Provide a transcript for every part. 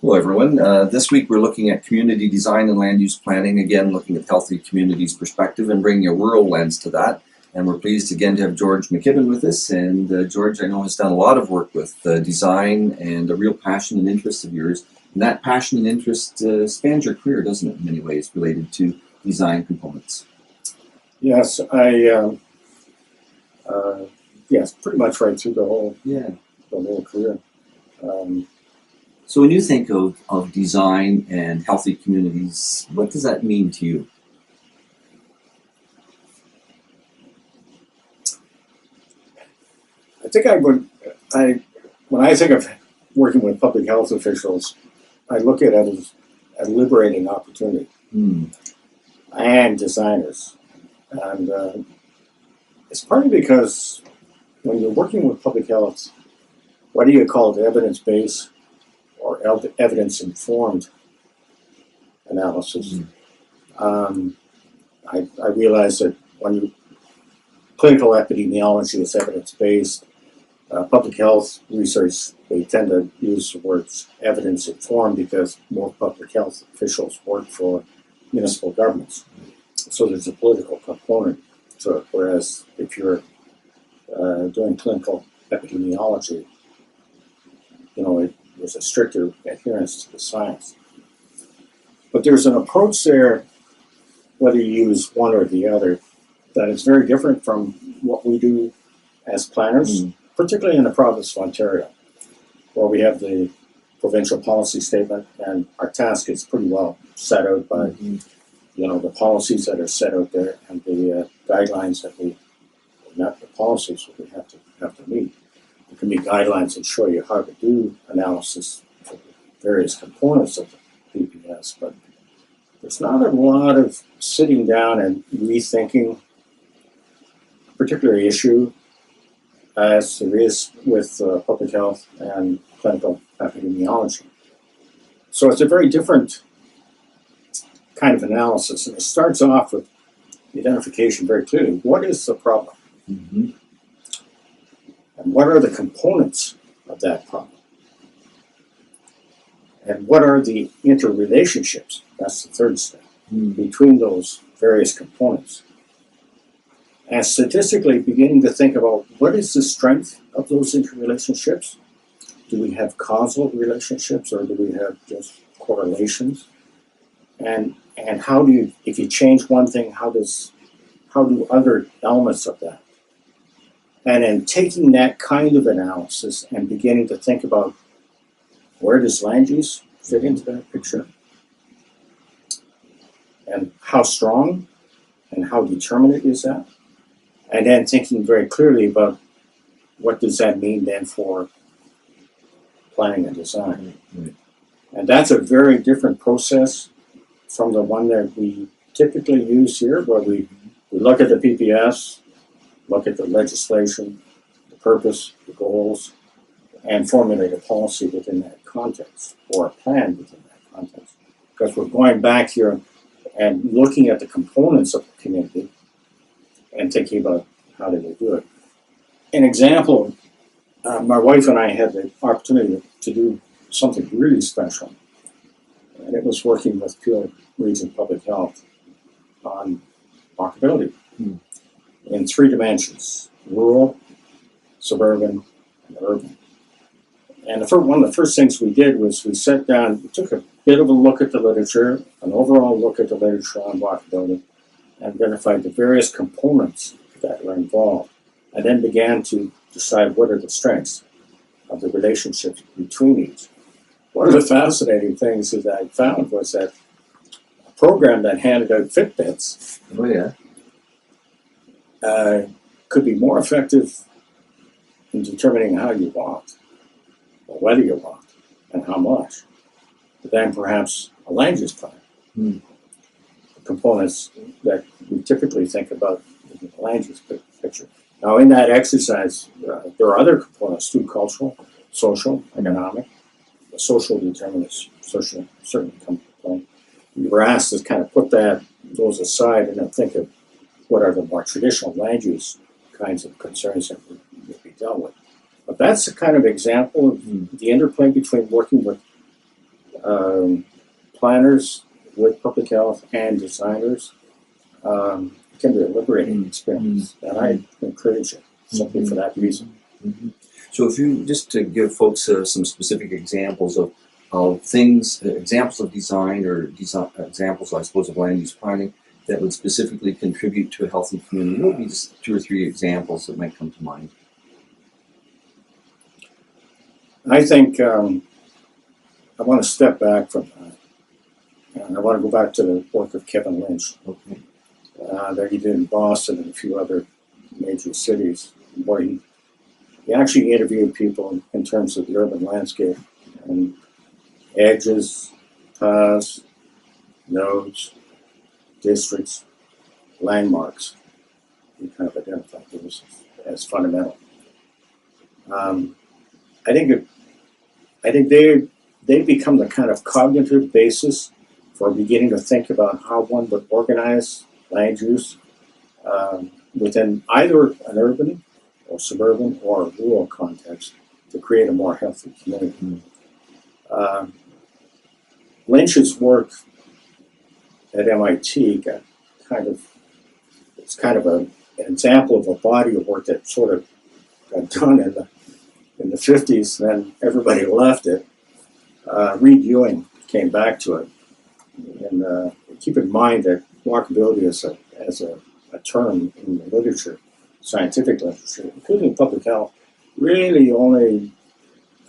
Hello everyone. This week we're looking at community design and land use planning, again looking at healthy communities perspective and bringing a rural lens to that. And we're pleased again to have George McKibbon with us. And George, I know, has done a lot of work with design and a real passion and interest of yours. And that passion and interest spans your career, doesn't it, in many ways, related to design components? Yes, yes, pretty much right through the whole career. So when you think of design and healthy communities, what does that mean to you? I think when I think of working with public health officials, I look at it as a liberating opportunity. And designers. And it's partly because when you're working with public health, whether you call it evidence-based or evidence-informed analysis, I realize that when clinical epidemiology is evidence-based, public health research, they tend to use the words evidence-informed because more public health officials work for municipal governments. So there's a political component to it, whereas if you're doing clinical epidemiology, there's a stricter adherence to the science. But there's an approach there, whether you use one or the other, that is very different from what we do as planners, particularly in the province of Ontario, where we have the provincial policy statement, and our task is pretty well set out by the policies that are set out there and the guidelines that not the policies that we have to meet. There can be guidelines that show you how to do analysis for various components of the PPS, but there's not a lot of sitting down and rethinking a particular issue as there is with public health and clinical epidemiology. So it's a very different kind of analysis, and it starts off with the identification very clearly. What is the problem? And what are the components of that problem? And what are the interrelationships? That's the third step, between those various components. And statistically beginning to think about what is the strength of those interrelationships? Do we have causal relationships or do we have just correlations? And how do you, if you change one thing, how do other elements of that? And then taking that kind of analysis and beginning to think about where does land use fit into that picture? And how strong and how determinate is that? And then thinking very clearly about what does that mean then for planning and design. And that's a very different process from the one that we typically use here, where we look at the PPS, look at the legislation, the purpose, the goals, and formulate a policy within that context, or a plan within that context. Because we're going back here and looking at the components of the community and thinking about how do they do it. An example, my wife and I had the opportunity to do something really special, and it was working with Peel Region Public Health on walkability in three dimensions: rural, suburban, and urban. And one of the first things we did was we sat down, we took a bit of a look at the literature, an overall look at the literature on walkability, and identified the various components that were involved, and then began to decide what are the strengths of the relationships between each. One of the fascinating things that I found was that a program that handed out Fitbits could be more effective in determining how you walked, or whether you walked, and how much, than perhaps a land use plan. The components that we typically think about in the land use picture. Now, in that exercise, there are other components too: cultural, social, economic. The social determinants certainly come into play. We were asked to kind of put those aside and then think of what are the more traditional land use kinds of concerns that would be dealt with. But that's a kind of example of the interplay between working with planners with public health and designers, it can be a liberating experience, and I encourage it simply for that reason. So if you, just to give folks some specific examples of things, examples of design or examples, I suppose, of land use planning that would specifically contribute to a healthy community, what would be just 2 or 3 examples that might come to mind? I think I want to step back from that, and I want to go back to the work of Kevin Lynch Okay. that he did in Boston and a few other major cities, where he actually interviewed people in terms of the urban landscape and edges, paths, nodes, districts, landmarks. We kind of identified those as fundamental. I think they become the kind of cognitive basis for beginning to think about how one would organize land use within either an urban or suburban or rural context to create a more healthy community. Lynch's work at MIT it's kind of an example of a body of work that sort of got done in the 50s, and then everybody left it. Reed Ewing came back to it. And keep in mind that walkability as a term in the literature, scientific literature, including public health, really only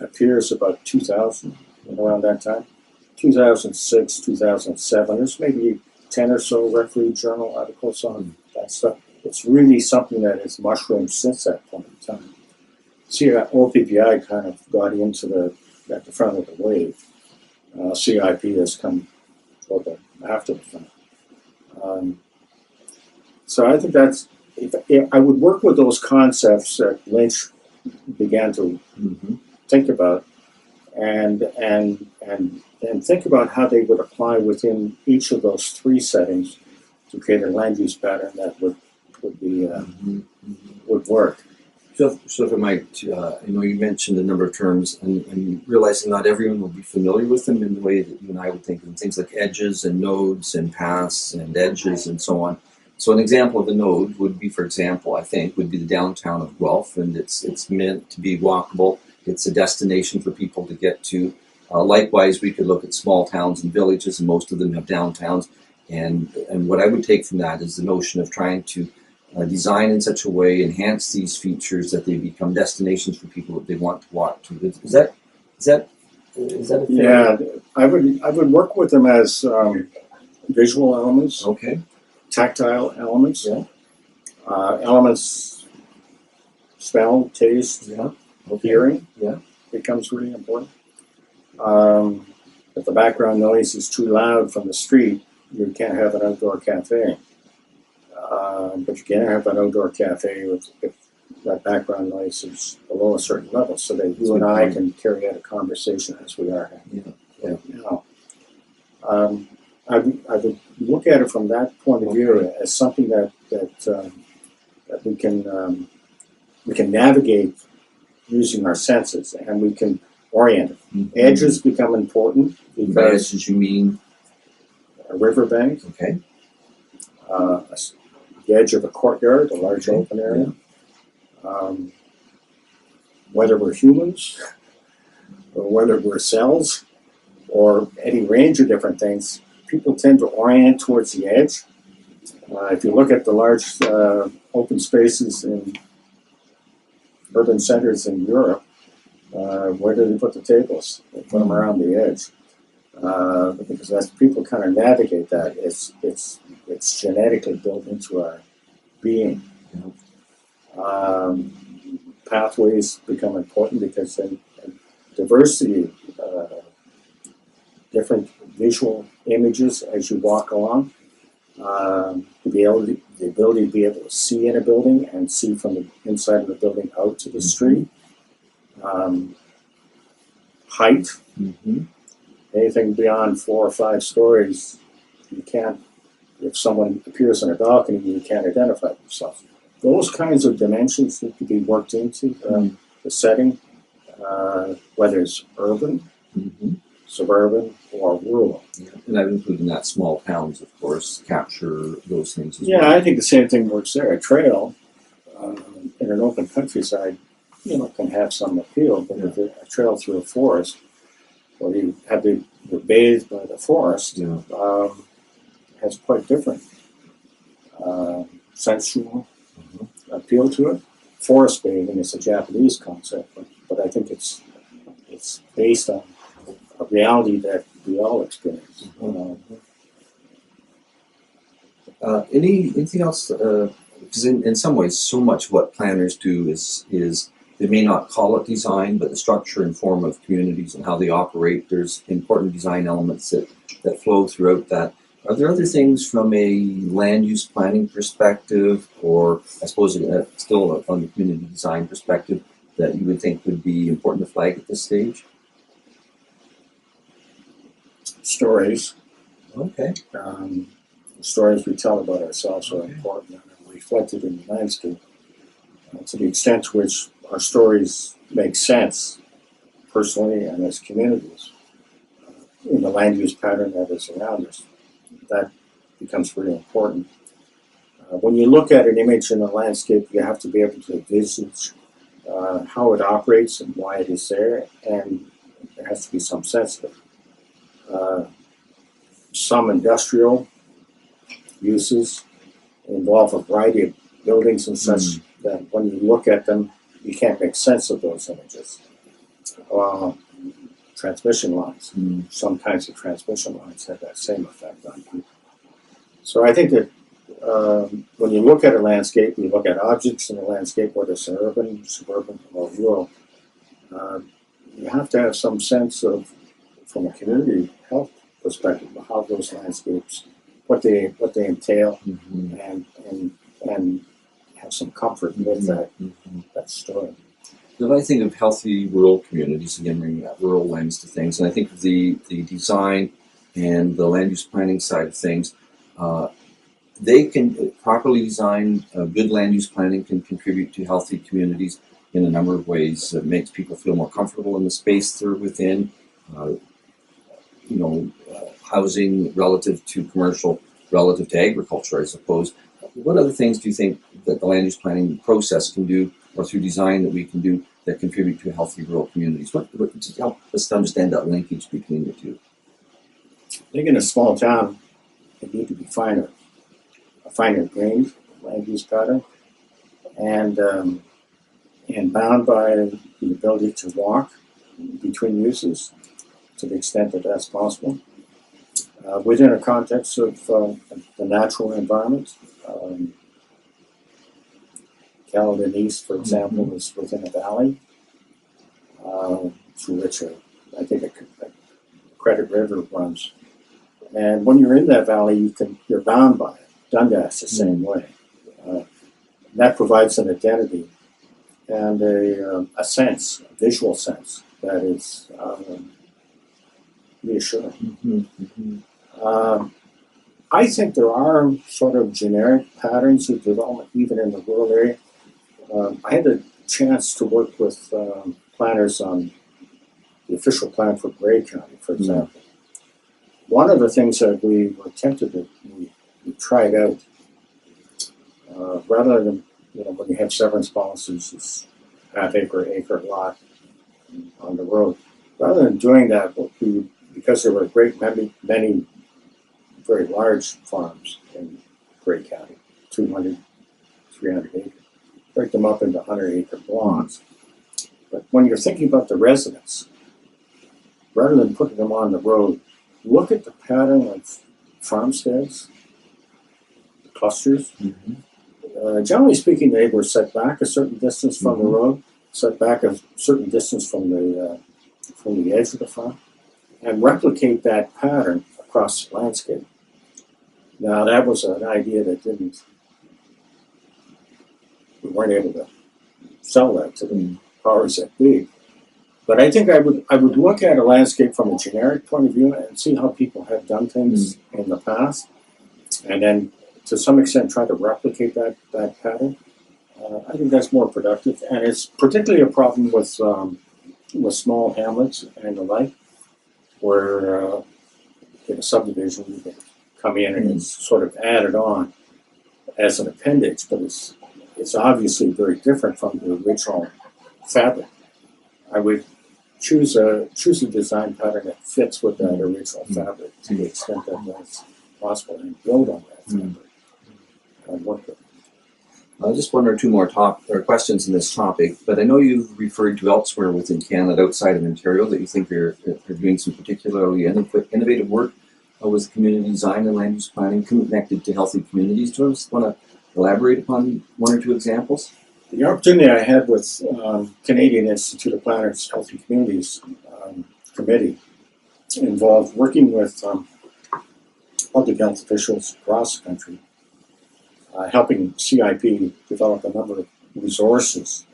appears about 2000, around that time. 2006, 2007, there's maybe 10 or so referee journal articles on that stuff. It's really something that has mushroomed since that point in time. See, OPPI kind of got into at the front of the wave. CIP has come a little bit after the fact. So I think that's, if I would work with those concepts that Lynch began to think about, and think about how they would apply within each of those 3 settings to create a land use pattern that would work. So if I might, you mentioned a number of terms, and realizing not everyone will be familiar with them in the way that you and I would think of them, things like edges and nodes and paths and edges and so on. So an example of a node would be, for example, I think, would be the downtown of Guelph, and it's meant to be walkable. It's a destination for people to get to. Likewise, we could look at small towns and villages, and most of them have downtowns. And what I would take from that is the notion of trying to design in such a way, enhance these features that they become destinations for people that they want to walk to. Is that a fair? Yeah, I would work with them as visual elements, Okay. tactile elements, Yeah. Elements, smell, taste, Yeah. Okay. hearing. Yeah. Becomes really important. If the background noise is too loud from the street, you can't have an outdoor cafe. But you can have an outdoor cafe if that background noise is below a certain level, so that you and I can carry out a conversation as we are having now. I would look at it from that point of view as something that we can navigate using our senses, and we can orient it. Edges become important because By edges, you mean a riverbank, okay. The edge of a courtyard, a large open area. Whether we're humans, or whether we're cells, or any range of different things, people tend to orient towards the edge. If you look at the large open spaces in urban centers in Europe, where do they put the tables? They put them around the edge. Because as people kind of navigate that, it's genetically built into our being. Pathways become important because then diversity, different visual images as you walk along, the ability to be able to see in a building and see from the inside of the building out to the street. Height. Anything beyond 4 or 5 stories, you can't, if someone appears on a balcony, you can't identify themselves. Those kinds of dimensions need to be worked into the setting, whether it's urban, suburban or rural. Yeah. And I've included in that small towns, of course, capture those things as Yeah, well. I think the same thing works there. A trail in an open countryside, can have some appeal, but if a trail through a forest, where you have to you're bathed by the forest, Yeah. has quite different sensual appeal to it. Forest bathing is a Japanese concept, but I think it's based on a reality that we all experience. Anything else? Because in some ways, so much what planners do is they may not call it design, but the structure and form of communities and how they operate. There's important design elements that flow throughout that. Are there other things from a land use planning perspective, or I suppose still from the community design perspective, that you would think would be important to flag at this stage? Stories. Okay. The stories we tell about ourselves are important and are reflected in the landscape. To the extent to which our stories make sense personally and as communities in the land use pattern that is around us, that becomes really important. When you look at an image in a landscape, you have to be able to envisage how it operates and why it is there, and there has to be some sense of it. Some industrial uses involve a variety of buildings and such that when you look at them, you can't make sense of those images. Transmission lines. Some kinds of transmission lines have that same effect on people. So I think that when you look at a landscape, you look at objects in the landscape, whether it's urban, suburban, or rural, you have to have some sense of, from a community health perspective, of how those landscapes, what they entail, and have some comfort with that story. When I think of healthy rural communities, again bringing that rural lens to things, and I think of the design and the land use planning side of things, they can properly design good land use planning can contribute to healthy communities in a number of ways. It makes people feel more comfortable in the space they're within. Housing relative to commercial, relative to agriculture, I suppose. What other things do you think that the land use planning process can do, or through design that we can do, that contribute to healthy rural communities? What to help us to understand that linkage between the two? I think in a small town, it need to be a finer grained land use pattern, and bound by the ability to walk between uses to the extent that that's possible, within a context of the natural environment. Caledon East, for example, is within a valley through which I think a Credit River runs. And when you're in that valley, you're bound by it. Dundas the same way. That provides an identity and a sense, a visual sense that is reassuring. I think there are sort of generic patterns of development even in the rural area. I had a chance to work with planners on the official plan for Grey County, for example. One of the things that we were tempted to, we tried out, rather than, when you have severance policies, it's half-acre lot on the road. Rather than doing that, because there were many very large farms in Grey County, 200, 300 acres, break them up into 100-acre blocks. But when you're thinking about the residents, rather than putting them on the road, look at the pattern of farmsteads, the clusters. Generally speaking, they were set back a certain distance from the road, set back a certain distance from the edge of the farm, and replicate that pattern across the landscape. Now, that was an idea that we weren't able to sell that to the powers that be. But I think I would look at a landscape from a generic point of view and see how people have done things in the past, and then to some extent try to replicate that pattern. I think that's more productive, and it's particularly a problem with small hamlets and the like. where in a subdivision you can come in and it's sort of added on as an appendage, but it's obviously very different from the original fabric. I would choose a design pattern that fits with that original fabric to the extent that that's possible, and build on that fabric and work with it. Just one or two more questions in this topic, but I know you've referred to elsewhere within Canada, outside of Ontario, that you think are doing some particularly innovative work with community design and land use planning connected to healthy communities. Do you just want to elaborate upon one or two examples? The opportunity I had with Canadian Institute of Planners Healthy Communities Committee involved working with public health officials across the country, helping CIP develop a number of resources.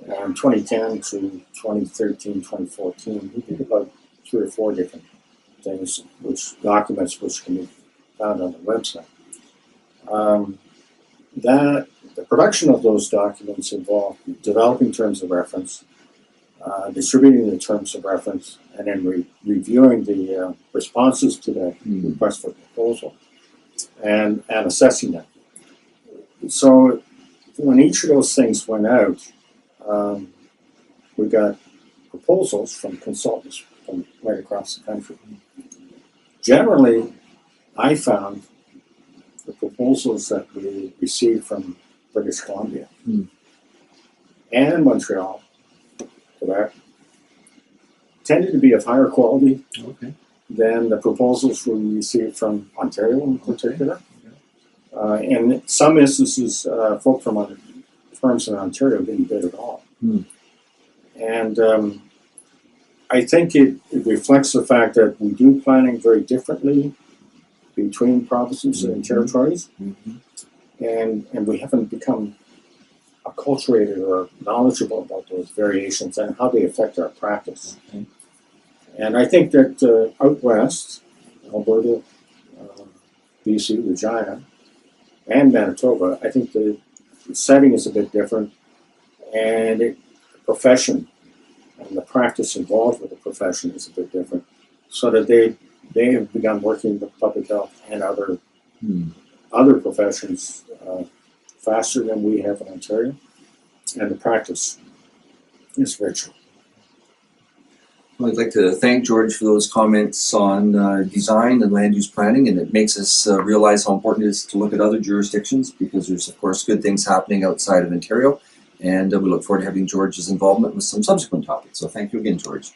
2010 to 2013, 2014, we did about 3 or 4 different things, documents which can be found on the website. The production of those documents involved developing terms of reference, distributing the terms of reference, and then reviewing the responses to the request for proposal and assessing them. So when each of those things went out, we got proposals from consultants from right across the country. Generally, I found the proposals that we received from British Columbia and Montreal, Quebec, tended to be of higher quality than the proposals we received from Ontario in particular. And in some instances, folk from other firms in Ontario didn't bid at all. And I think it reflects the fact that we do planning very differently between provinces and territories. And we haven't become acculturated or knowledgeable about those variations and how they affect our practice. And I think that out west, Alberta, BC, Regina, and Manitoba, I think the setting is a bit different, and the profession and the practice involved with the profession is a bit different, so that they have begun working with public health and other professions faster than we have in Ontario, and the practice is richer. Well, I'd like to thank George for those comments on design and land use planning, and it makes us realize how important it is to look at other jurisdictions, because there's, of course, good things happening outside of Ontario, and we look forward to having George's involvement with some subsequent topics. So thank you again, George.